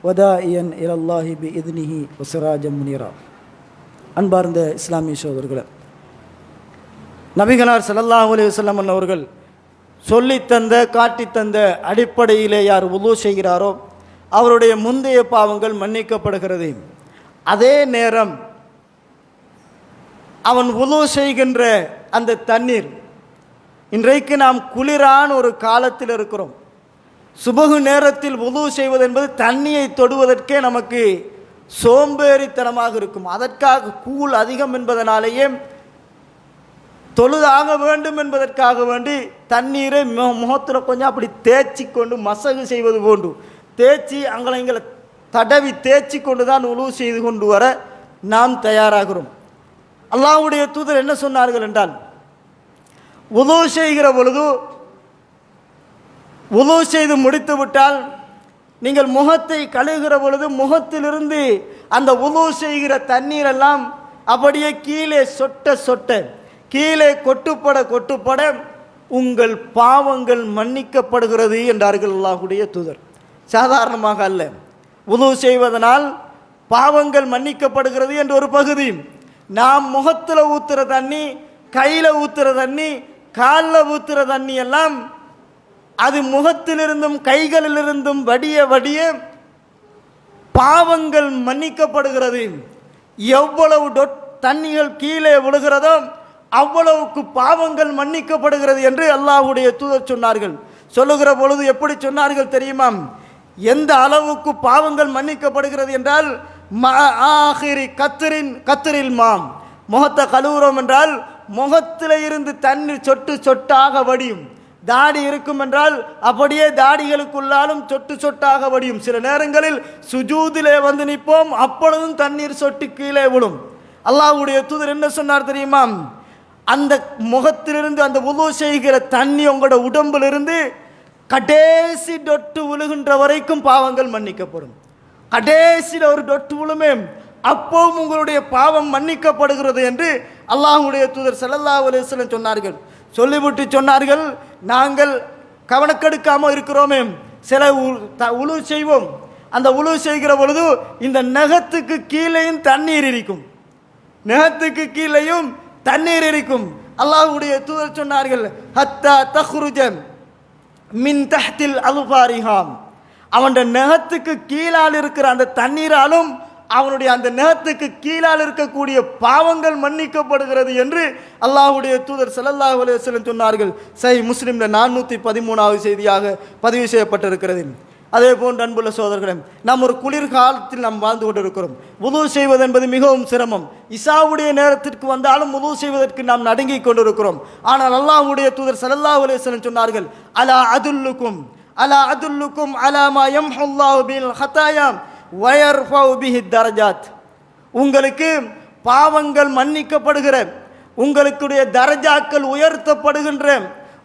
வதாஇயன் இலல்லாஹி பி இத்னிஹி வ சிராஜம் முனீரா. அன்பார்ந்த இஸ்லாமிய சகோதரர்களே, நபிகளார் ஸல்லல்லாஹு அலைஹி வஸல்லம் அவர்கள் சொல்லித்தந்த காட்டித்தந்த அடிப்படையிலே யார் வுளூ செய்கிறாரோ அவருடைய முந்தைய பாவங்கள் மன்னிக்கப்படுகிறது. அதே நேரம் அவன் வுளூ செய்கின்ற அந்த தண்ணீர், இன்றைக்கு நாம் குளிரான ஒரு காலத்தில் இருக்கிறோம். சுபகு நேரத்தில் வுளூ செய்வது என்பது தண்ணியை தொடுவதற்கே நமக்கு சோம்பேறித்தனமாக இருக்கும். அதற்காக கூழ் அதிகம் என்பதனாலேயே தொழுதாக வேண்டும் என்பதற்காக வேண்டி தண்ணீரை முகத்தில் கொஞ்சம் அப்படி தேய்ச்சி கொண்டு மசகு செய்வது போன்று தேய்ச்சி அங்கங்களை தடவி தேய்ச்சி கொண்டு தான் வுளூ செய்து கொண்டு வர நாம் தயாராகிறோம். அல்லாஹ்வுடைய தூதர் என்ன சொன்னார்கள் என்றால், வுளூ செய்கிற பொழுது வுளூ செய்து முடித்து விட்டால் நீங்கள் முகத்தை கழுவுகிற பொழுது முகத்திலிருந்து அந்த வுளூ செய்கிற தண்ணீரெல்லாம் அப்படியே கீழே சொட்ட கீழே கொட்டுப்பட உங்கள் பாவங்கள் மன்னிக்கப்படுகிறது என்றார்கள் அல்லாஹ்வுடைய தூதர். சாதாரணமாக அல்ல, வுளூ செய்வதனால் பாவங்கள் மன்னிக்கப்படுகிறது என்ற ஒரு பகுதி. நாம் முகத்தில் ஊற்றுற தண்ணி கையில் ஊத்துற தண்ணி, காலில் ஊத்துற தண்ணி எல்லாம் அது முகத்திலிருந்தும் கைகளிலிருந்தும் வடிய வடிய பாவங்கள் மன்னிக்கப்படுகிறது. எவ்வளவு தண்ணிகள் கீழே விழுகிறதோ அவ்வளவுக்கு பாவங்கள் மன்னிக்கப்படுகிறது என்று அல்லாஹ்வுடைய தூதர் சொன்னார்கள். சொல்லுகிற பொழுது எப்படி சொன்னார்கள் தெரியுமா? எந்த அளவுக்கு பாவங்கள் மன்னிக்கப்படுகிறது என்றால், கத்திரில் மாம், முகத்தை கழுவுறோம் என்றால் முகத்தில் இருந்து தண்ணீர் சொட்டு சொட்டாக வடியும். தாடி இருக்கும் என்றால் அப்படியே தாடிகளுக்குள்ளாலும் சொட்டு சொட்டாக வடியும். சில நேரங்களில் சுஜூதிலே வந்து நிற்போம், அப்பொழுதும் தண்ணீர் சொட்டு கீழே விழும். அல்லாஹ்வுடைய தூதர் என்ன சொன்னார் தெரியுமா? அந்த முகத்திலிருந்து அந்த உது செய்கிற தண்ணி உங்களோட உடம்பிலிருந்து கடைசி டொட்டு விழுகின்ற வரைக்கும் பாவங்கள் மன்னிக்கப்படும். கடைசியில் ஒரு டொட்டு விழுமே, அப்போவும் உங்களுடைய பாவம் மன்னிக்கப்படுகிறது என்று அல்லாஹ்வுடைய தூதர் ஸல்லல்லாஹு அலைஹி வஸல்லம் சொன்னார்கள். சொல்லிவிட்டு சொன்னார்கள், நாங்கள் கவனக்கெடுக்காமல் இருக்கிறோமே, சில உழு செய்வோம். அந்த உழு செய்கிற பொழுது இந்த நகத்துக்கு கீழேயும் தண்ணீர் இருக்கும், நகத்துக்கு கீழேயும் தண்ணீர் இருக்கும். அல்லாஹ்வுடைய தூதர் சொன்னார்கள், ஹத்தா தஹ்ருஜ மின் தஹ்தில் அல்ஃபாரிஹாம், அவனுடைய நகத்துக்கு கீழால் இருக்கிற அந்த தண்ணீராலும் அவனுடைய அந்த நகத்துக்கு கீழால் இருக்கக்கூடிய பாவங்கள் மன்னிக்கப்படுகிறது என்று அல்லாஹ்வுடைய தூதர் ஸல்லல்லாஹு அலைஹி வஸல்லம் சொன்னார்கள். சஹீஹ் முஸ்லிம்ல 413வது செய்தியாக பதிவு செய்யப்பட்டிருக்கிறது. அதே போன்று அன்புள்ள சோதர்களே, நாம் ஒரு குளிர்காலத்தில் நாம் வாழ்ந்து கொண்டிருக்கிறோம். வுது செய்வது என்பது மிகவும் சிரமம். இசாவுடைய நேரத்திற்கு வந்தாலும் வுது செய்வதற்கு நாம் நடுங்கி கொண்டிருக்கிறோம். ஆனால் அல்லாஹ்வுடைய தூதர் ஸல்லல்லாஹு அலைஹி வஸல்லம் சொன்னார்கள், அலா அதுல்லுக்கும் அலா மா யம்ஹுல்லாஹு பில் ஹதாயா வயர்ஃபவு பிஹி தரஜாத், உங்களுக்கு பாவங்கள் மன்னிக்கப்படுகிற, உங்களுடைய தரஜாக்கள் உயர்த்தப்படுகின்ற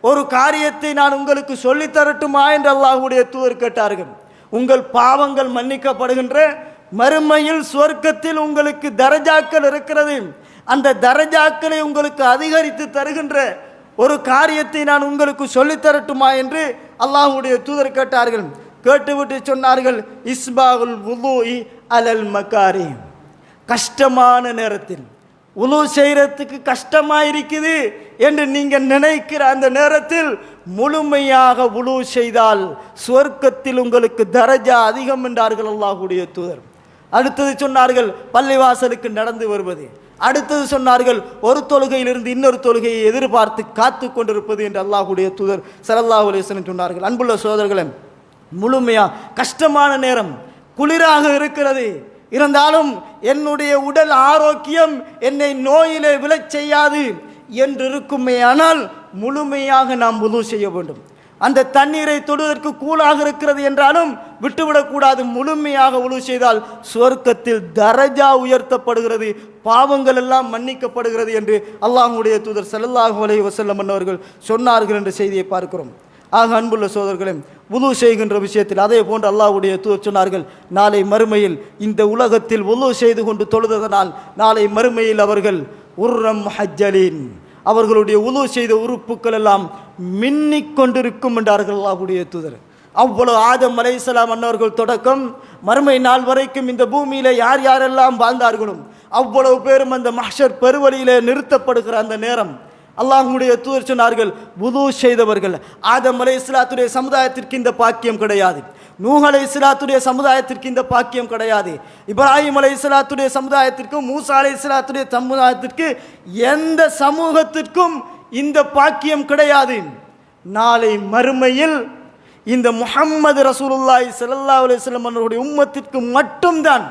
ஒரு காரியத்தை நான் உங்களுக்கு சொல்லி தரட்டுமா என்று அல்லாஹ்வுடைய தூதர் கேட்டார்கள். உங்கள் பாவங்கள் மன்னிக்கப்படுகின்ற மறுமையில் சொர்க்கத்தில் உங்களுக்கு தரஜாக்கள் இருக்கிறது, அந்த தரஜாக்களை உங்களுக்கு அதிகரித்து தருகின்ற ஒரு காரியத்தை நான் உங்களுக்கு சொல்லி தரட்டுமா என்று அல்லாஹ்வுடைய தூதர் கேட்டார்கள். கேட்டுவிட்டு சொன்னார்கள், இஸ்பாகுல் வுதுஇ அலல் மகாரி, கஷ்டமான நேரத்தில் உலு செய்கிறதுக்கு கஷ்டமாக இருக்குது என்று நீங்கள் நினைக்கிற அந்த நேரத்தில் முழுமையாக உலு செய்தால் சொர்க்கத்தில் உங்களுக்கு தரஜா அதிகம் என்றார்கள் அல்லாஹ்வுடைய தூதர். அடுத்தது சொன்னார்கள், பள்ளிவாசலுக்கு நடந்து வருவது. அடுத்தது சொன்னார்கள், ஒரு தொழுகையிலிருந்து இன்னொரு தொழுகையை எதிர்பார்த்து காத்து கொண்டிருப்பது என்று அல்லாஹ்வுடைய தூதர் ஸல்லல்லாஹு அலைஹி வஸல்லம் சொன்னார்கள். அன்புள்ள சகோதரர்களே, முழுமையாக கஷ்டமான நேரம், குளிராக இருக்கிறது, இருந்தாலும் என்னுடைய உடல் ஆரோக்கியம் என்னை நோயிலே விழச் செய்யாது என்று இருக்குமே, ஆனால் முழுமையாக நாம் வுது செய்ய வேண்டும். அந்த தண்ணீரை தொடுவதற்கு கூலாக இருக்கிறது என்றாலும் விட்டுவிடக்கூடாது. முழுமையாக வுது செய்தால் சொர்க்கத்தில் தரஜா உயர்த்தப்படுகிறது, பாவங்கள் எல்லாம் மன்னிக்கப்படுகிறது என்று அல்லாஹ்வுடைய தூதர் ஸல்லல்லாஹு அலைஹி வஸல்லம் அவர்கள் சொன்னார்கள் என்ற செய்தியை பார்க்கிறோம். ஆக அன்புள்ள சோதர்களே, வுது செய்கின்ற விஷயத்தில் அதே போன்று அல்லாஹ்வுடைய தூதர் சொன்னார்கள், நாளை மறுமையில் இந்த உலகத்தில் வுது செய்து கொண்டு தொழுததனால் நாளை மறுமையில் அவர்கள் உர்ரம் முஹஜ்ஜலீன், அவர்களுடைய வுது செய்த உறுப்புகள் எல்லாம் மின்னிக் கொண்டிருக்கும் என்றார்கள் அல்லாஹ்வுடைய தூதர். அவ்வளவு ஆதம் அலைஹிஸ்ஸலாம் அன்னவர்கள் தொடக்கம் மறுமை நாள் வரைக்கும் இந்த பூமியில யார் யாரெல்லாம் வாழ்ந்தார்களும் அவ்வளவு பேரும் அந்த மஹ்ஷர் பெருவழியிலே நிறுத்தப்படுகிற அந்த நேரம் அல்லாஹ்வுடைய தூதர் சொன்னார்கள், வுது செய்தவர்கள், ஆதம் அலைஹிஸ்ஸலாத்துடைய சமுதாயத்திற்கு இந்த பாக்கியம் கிடையாது, நூஹ் அலைஹிஸ்ஸலாத்துடைய சமுதாயத்திற்கு இந்த பாக்கியம் கிடையாது, இப்ராஹிம் அலைஹிஸ்ஸலாத்துடைய சமுதாயத்திற்கும் மூசா அலைஹிஸ்ஸலாத்துடைய சமுதாயத்திற்கு எந்த சமூகத்திற்கும் இந்த பாக்கியம் கிடையாது. நாளை மறுமையில் இந்த முஹம்மது ரசூலுல்லாஹி ஸல்லல்லாஹு அலைஹி வஸல்லம் அவர்களுடைய உம்மத்திற்கு மட்டும்தான்,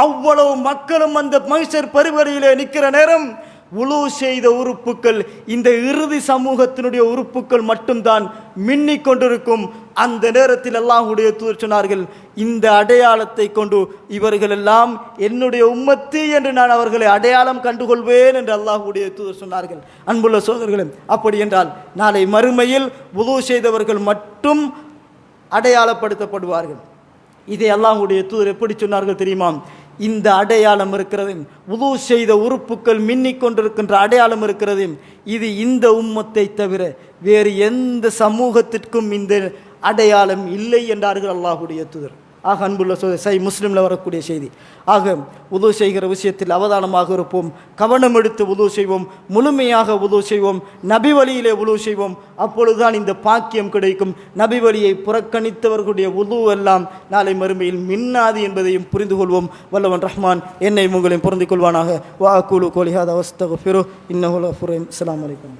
அவ்வளவு மக்களும் அந்த மஹ்ஷர் பெருவழியிலே நிற்கிற நேரம் வுது செய்த உறுப்புகள், இந்த இறுதி சமூகத்தினுடைய உறுப்புகள் மட்டும்தான் மின்னிக் கொண்டிருக்கும். அந்த நேரத்தில் அல்லாஹ்வுடைய தூதர் சொன்னார்கள், இந்த அடையாளத்தை கொண்டு இவர்கள் எல்லாம் என்னுடைய உம்மத்து என்று நான் அவர்களை அடையாளம் கண்டுகொள்வேன் என்று அல்லாஹ்வுடைய தூதர் சொன்னார்கள். அன்புள்ள சோதர்களே, அப்படி என்றால் நாளை மறுமையில் வுது செய்தவர்கள் மட்டும் அடையாளப்படுத்தப்படுவார்கள். இதை அல்லாஹ்வுடைய தூதர் எப்படி சொன்னார்கள் தெரியுமா? இந்த அடையாளம் இருக்கிறது, வுது செய்த உறுப்புகள் மின்னிக் கொண்டிருக்கின்ற அடையாளம் இருக்கிறது, இது இந்த உம்மத்தை தவிர வேறு எந்த சமூகத்திற்கும் இந்த அடையாளம் இல்லை என்றார்கள் அல்லாஹ்வுடைய தூதர். ஆக அன்புள்ள சை முஸ்லீமில் வரக்கூடிய செய்தி. ஆக உது செய்கிற விஷயத்தில் அவதானமாக இருப்போம், கவனம் எடுத்து உது செய்வோம், முழுமையாக உது செய்வோம், நபி வழியிலே உது செய்வோம். அப்பொழுதுதான் இந்த பாக்கியம் கிடைக்கும். நபி வழியை புறக்கணித்தவர்களுடைய உது எல்லாம் நாளை மறுமையில் மின்னாது என்பதையும் புரிந்து கொள்வோம். வல்லவன் ரஹ்மான் என்னை உங்களையும் பொருந்திக் கொள்வானாக. வா கூலு கோலிஹாத வஸ்தகுஃபிரு இன்னஹு லஃபூரும். அஸ்ஸலாமு அலைக்கும்.